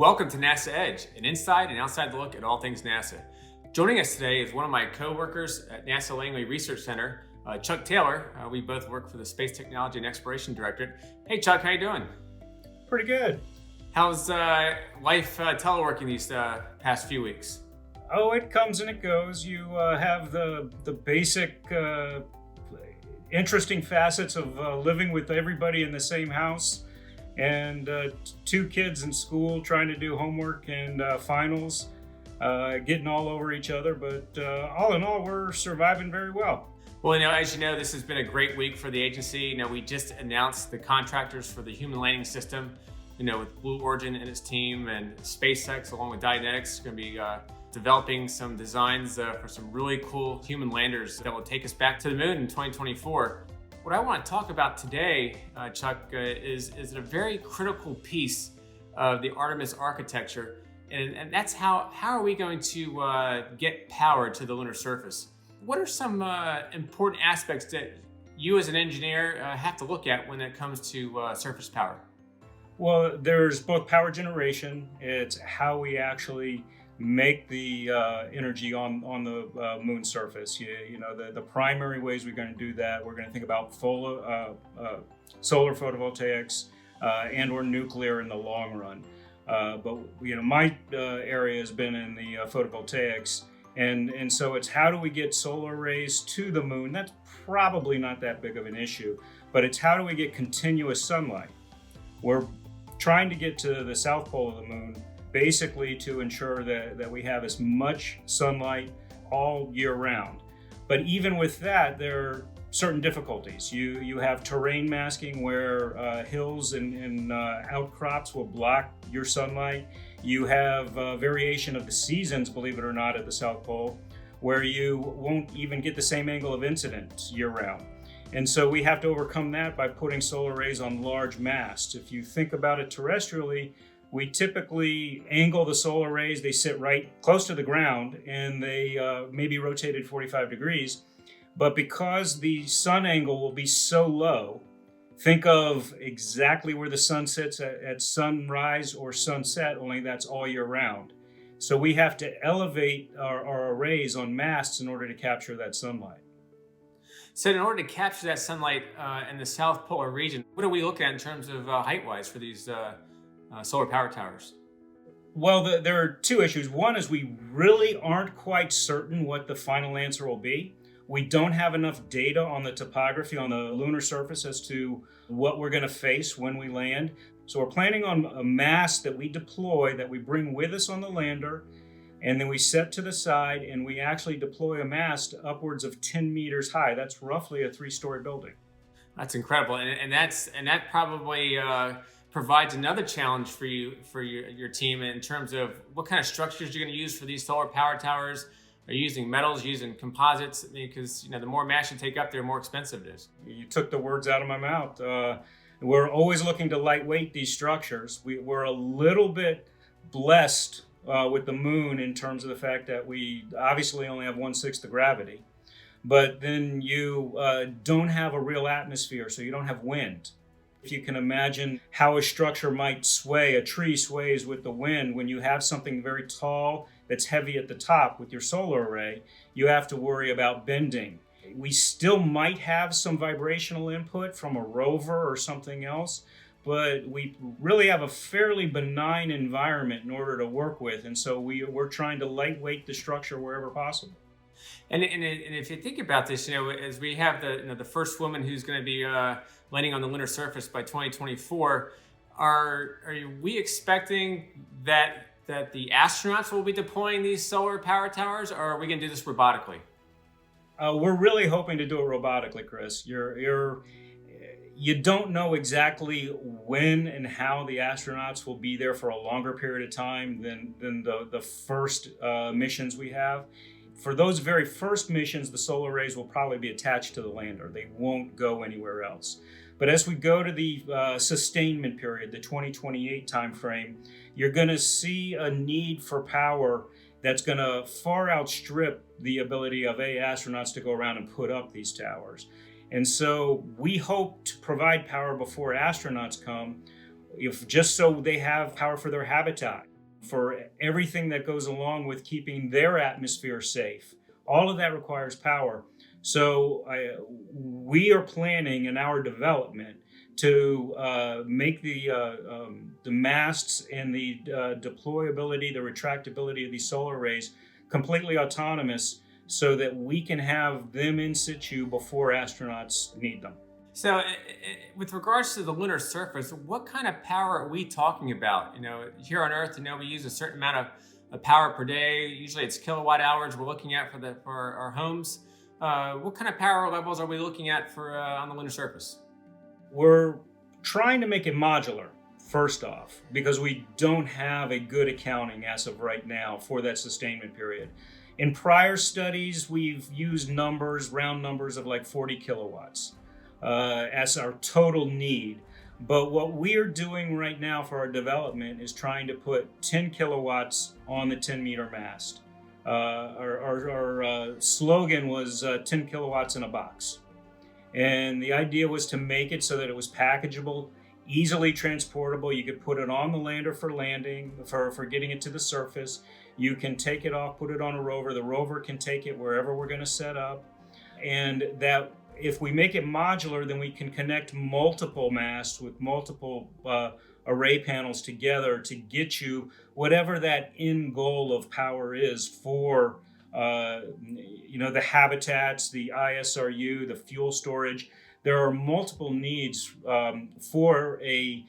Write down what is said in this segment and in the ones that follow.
Welcome to NASA Edge, an inside and outside look at all things NASA. Joining us today is one of my co-workers at NASA Langley Research Center, Chuck Taylor. We both work for the Space Technology and Exploration Directorate. Hey Chuck, how you doing? Pretty good. How's life teleworking these past few weeks? Oh, it comes and it goes. You have the basic interesting facets of living with everybody in the same house, and two kids in school trying to do homework and finals, getting all over each other. But all in all, we're surviving very well. Well, as you know, this has been a great week for the agency. We just announced the contractors for the human landing system, with Blue Origin and its team, and SpaceX along with Dynetics are going to be developing some designs for some really cool human landers that will take us back to the moon in 2024. What I want to talk about today, Chuck, is a very critical piece of the Artemis architecture, and that's how are we going to get power to the lunar surface? What are some important aspects that you as an engineer have to look at when it comes to surface power? Well, there's both power generation. It's how we actually make the energy on the moon surface. The primary ways we're going to do that, we're going to think about solar photovoltaics and or nuclear in the long run. But my area has been in the photovoltaics, and so it's how do we get solar rays to the moon? That's probably not that big of an issue, but it's how do we get continuous sunlight? We're trying to get to the south pole of the moon basically to ensure that we have as much sunlight all year round. But even with that, there are certain difficulties. You have terrain masking where hills and outcrops will block your sunlight. You have variation of the seasons, believe it or not, at the South Pole, where you won't even get the same angle of incidence year round. And so we have to overcome that by putting solar rays on large masts. If you think about it terrestrially, we typically angle the solar rays. They sit right close to the ground, and they may be rotated 45 degrees. But because the sun angle will be so low, think of exactly where the sun sits at sunrise or sunset, only that's all year round. So we have to elevate our arrays on masts in order to capture that sunlight. So in order to capture that sunlight in the South Polar region, what are we looking at in terms of height-wise for these solar power towers? Well, there are two issues. One is we really aren't quite certain what the final answer will be. We don't have enough data on the topography on the lunar surface as to what we're going to face when we land. So we're planning on a mast that we deploy, that we bring with us on the lander, and then we set to the side, and we actually deploy a mast upwards of 10 meters high. That's roughly a 3-story building. That's incredible, and that probably provides another challenge for your team in terms of what kind of structures you're going to use for these solar power towers. Are you using metals, using composites? Because the more mass you take up, the more expensive it is. You took the words out of my mouth. We're always looking to lightweight these structures. We're a little bit blessed with the moon in terms of the fact that we obviously only have 1/6 the gravity, but then you don't have a real atmosphere, so you don't have wind. If you can imagine how a structure might sway, a tree sways with the wind. When you have something very tall that's heavy at the top with your solar array, you have to worry about bending. We still might have some vibrational input from a rover or something else, but we really have a fairly benign environment in order to work with, and so we're trying to lightweight the structure wherever possible. And if you think about this, as we have the first woman who's going to be landing on the lunar surface by 2024, are we expecting that the astronauts will be deploying these solar power towers, or are we going to do this robotically? We're really hoping to do it robotically, Chris. You don't know exactly when and how the astronauts will be there for a longer period of time than the first missions we have. For those very first missions, the solar rays will probably be attached to the lander. They won't go anywhere else. But as we go to the sustainment period, the 2028 timeframe, you're going to see a need for power that's going to far outstrip the ability of astronauts to go around and put up these towers. And so we hope to provide power before astronauts come, if just so they have power for their habitat. for everything that goes along with keeping their atmosphere safe. All of that requires power. So we are planning in our development to make the masts and the deployability, the retractability of these solar arrays completely autonomous, so that we can have them in situ before astronauts need them. So, with regards to the lunar surface, what kind of power are we talking about? Here on Earth, we use a certain amount of power per day. Usually, it's kilowatt hours we're looking at for our homes. What kind of power levels are we looking at for on the lunar surface? We're trying to make it modular, first off, because we don't have a good accounting as of right now for that sustainment period. In prior studies, we've used round numbers of like 40 kilowatts as our total need. But what we're doing right now for our development is trying to put 10 kilowatts on the 10-meter mast. Our slogan was 10 kilowatts in a box. And the idea was to make it so that it was packageable, easily transportable. You could put it on the lander for landing, for getting it to the surface. You can take it off, put it on a rover. The rover can take it wherever we're going to set up. And that if we make it modular, then we can connect multiple masts with multiple array panels together to get you whatever that end goal of power is for the habitats, the ISRU, the fuel storage. There are multiple needs for a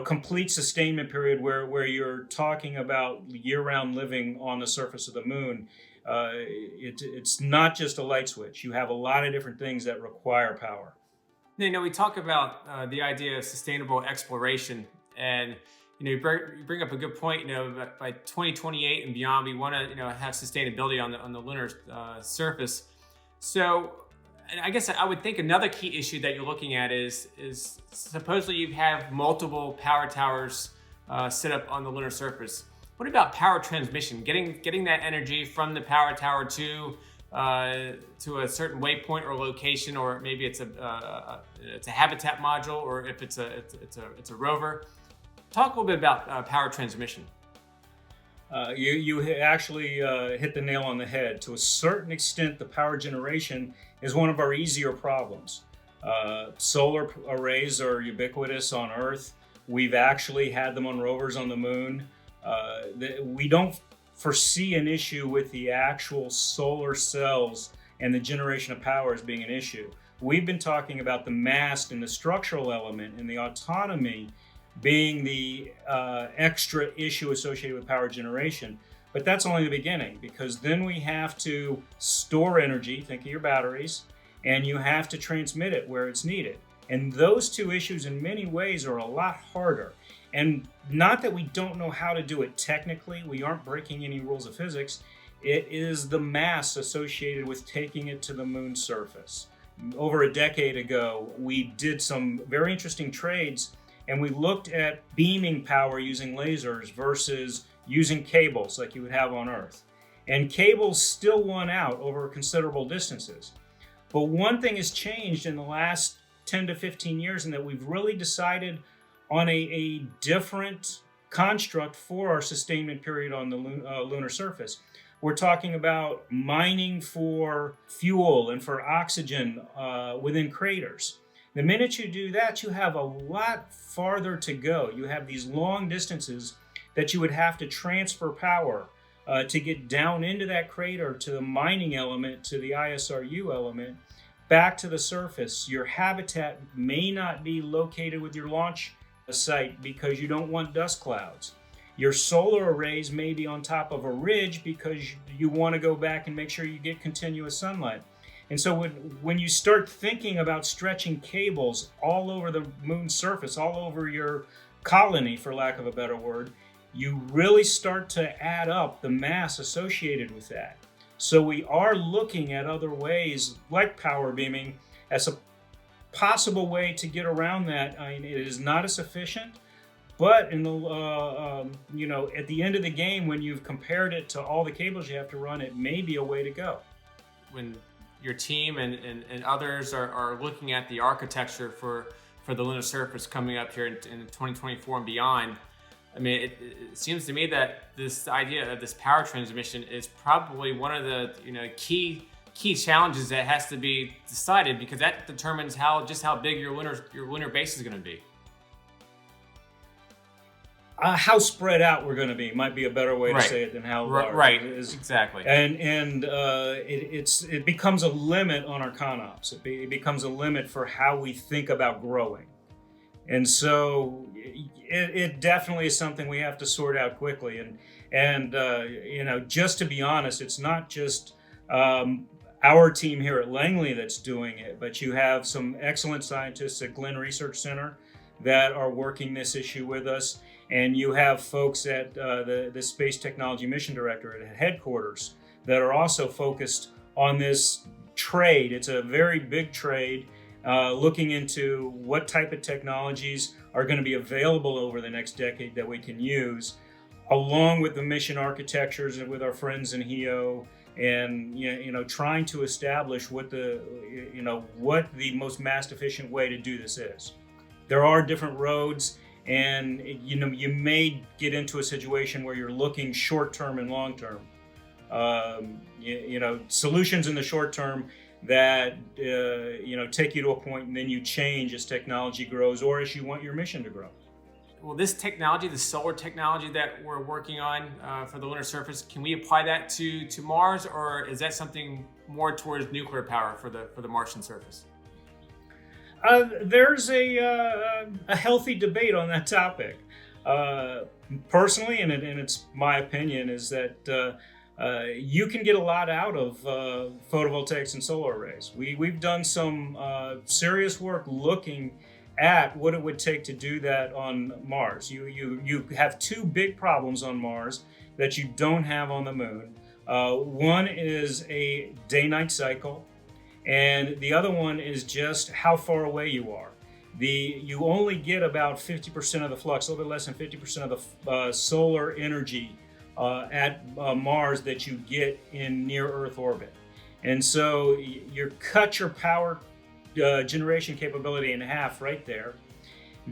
complete sustainment period where you're talking about year-round living on the surface of the moon. It's not just a light switch. You have a lot of different things that require power. We talk about the idea of sustainable exploration, and you bring up a good point. By 2028 and beyond, we want to have sustainability on the lunar surface. So, and I guess I would think another key issue that you're looking at is supposedly you have multiple power towers set up on the lunar surface. What about power transmission? Getting that energy from the power tower to a certain waypoint or location, or maybe it's a habitat module, or if it's a rover. Talk a little bit about power transmission. You actually hit the nail on the head. To a certain extent, the power generation is one of our easier problems. Solar arrays are ubiquitous on Earth. We've actually had them on rovers on the moon. We don't foresee an issue with the actual solar cells and the generation of power as being an issue. We've been talking about the mast and the structural element and the autonomy being the extra issue associated with power generation. But that's only the beginning, because then we have to store energy, think of your batteries, and you have to transmit it where it's needed. And those two issues in many ways are a lot harder. And not that we don't know how to do it technically, we aren't breaking any rules of physics. It is the mass associated with taking it to the moon's surface. Over a decade ago, we did some very interesting trades, and we looked at beaming power using lasers versus using cables like you would have on Earth. And cables still won out over considerable distances. But one thing has changed in the last 10 to 15 years, in that we've really decided on a different construct for our sustainment period on the lunar surface. We're talking about mining for fuel and for oxygen within craters. The minute you do that, you have a lot farther to go. You have these long distances that you would have to transfer power to get down into that crater, to the mining element, to the ISRU element, back to the surface. Your habitat may not be located with your launch site because you don't want dust clouds. Your solar arrays may be on top of a ridge because you want to go back and make sure you get continuous sunlight. And so when you start thinking about stretching cables all over the moon's surface, all over your colony, for lack of a better word, you really start to add up the mass associated with that. So we are looking at other ways, like power beaming, as a possible way to get around that. I mean, it is not as efficient, but in the at the end of the game, when you've compared it to all the cables you have to run, it may be a way to go. When your team and others are looking at the architecture for the lunar surface coming up here in 2024 and beyond, I mean, it seems to me that this idea of this power transmission is probably one of the key challenges that has to be decided, because that determines how big your lunar base is going to be. How spread out we're going to be might be a better way to say it than how large. Right, it is. Exactly. And it becomes a limit on our ConOps. It becomes a limit for how we think about growing. And so it definitely is something we have to sort out quickly. And just to be honest, it's not just our team here at Langley that's doing it, but you have some excellent scientists at Glenn Research Center that are working this issue with us. And you have folks at the Space Technology Mission Directorate at headquarters that are also focused on this trade. It's a very big trade, looking into what type of technologies are going to be available over the next decade that we can use, along with the mission architectures and with our friends in HEO, and trying to establish what the most mass efficient way to do this is. There are different roads. And you may get into a situation where you're looking short term and long term. Solutions in the short term that take you to a point, and then you change as technology grows or as you want your mission to grow. Well, this technology, the solar technology that we're working on for the lunar surface, can we apply that to Mars, or is that something more towards nuclear power for the Martian surface? There's a healthy debate on that topic. Personally, and it's my opinion, is that you can get a lot out of photovoltaics and solar arrays. We've done some serious work looking at what it would take to do that on Mars. You have two big problems on Mars that you don't have on the moon. One is a day-night cycle. And the other one is just how far away you are. You only get about 50% of the flux, a little bit less than 50% of the solar energy at Mars that you get in near-Earth orbit. And so you cut your power generation capability in half right there.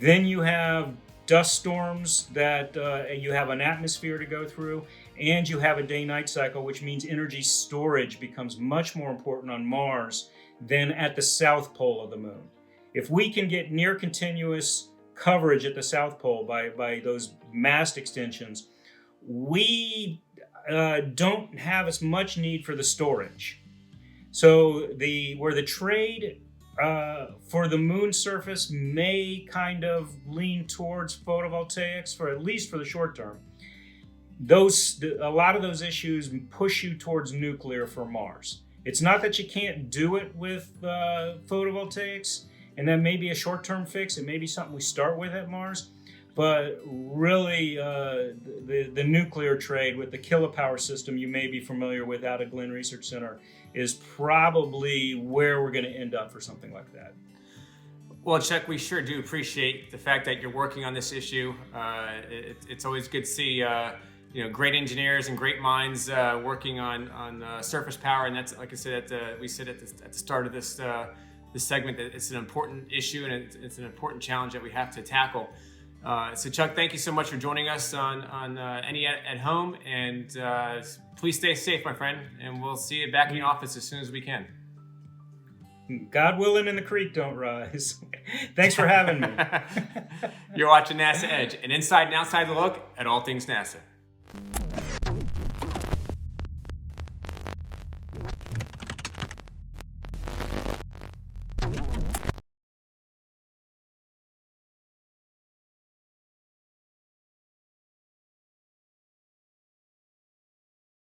Then you have dust storms that you have an atmosphere to go through, and you have a day-night cycle, which means energy storage becomes much more important on Mars than at the south pole of the moon. If we can get near continuous coverage at the south pole by those mast extensions, we don't have as much need for the storage. So where the trade for the moon surface may kind of lean towards photovoltaics, for at least for the short term, a lot of those issues push you towards nuclear for Mars. It's not that you can't do it with photovoltaics, and that may be a short-term fix. It may be something we start with at Mars, but really the nuclear trade with the kilopower system you may be familiar with out of Glenn Research Center is probably where we're going to end up for something like that. Well, Chuck, we sure do appreciate the fact that you're working on this issue. It's always good to see great engineers and great minds working on surface power, and that's, like I said, we said at the start of this segment, that it's an important issue and it's an important challenge that we have to tackle. So, Chuck, thank you so much for joining us on NE at Home, and please stay safe, my friend, and we'll see you back in the office as soon as we can. God willing and the creek don't rise. Thanks for having me. You're watching NASA Edge, an inside and outside look at all things NASA.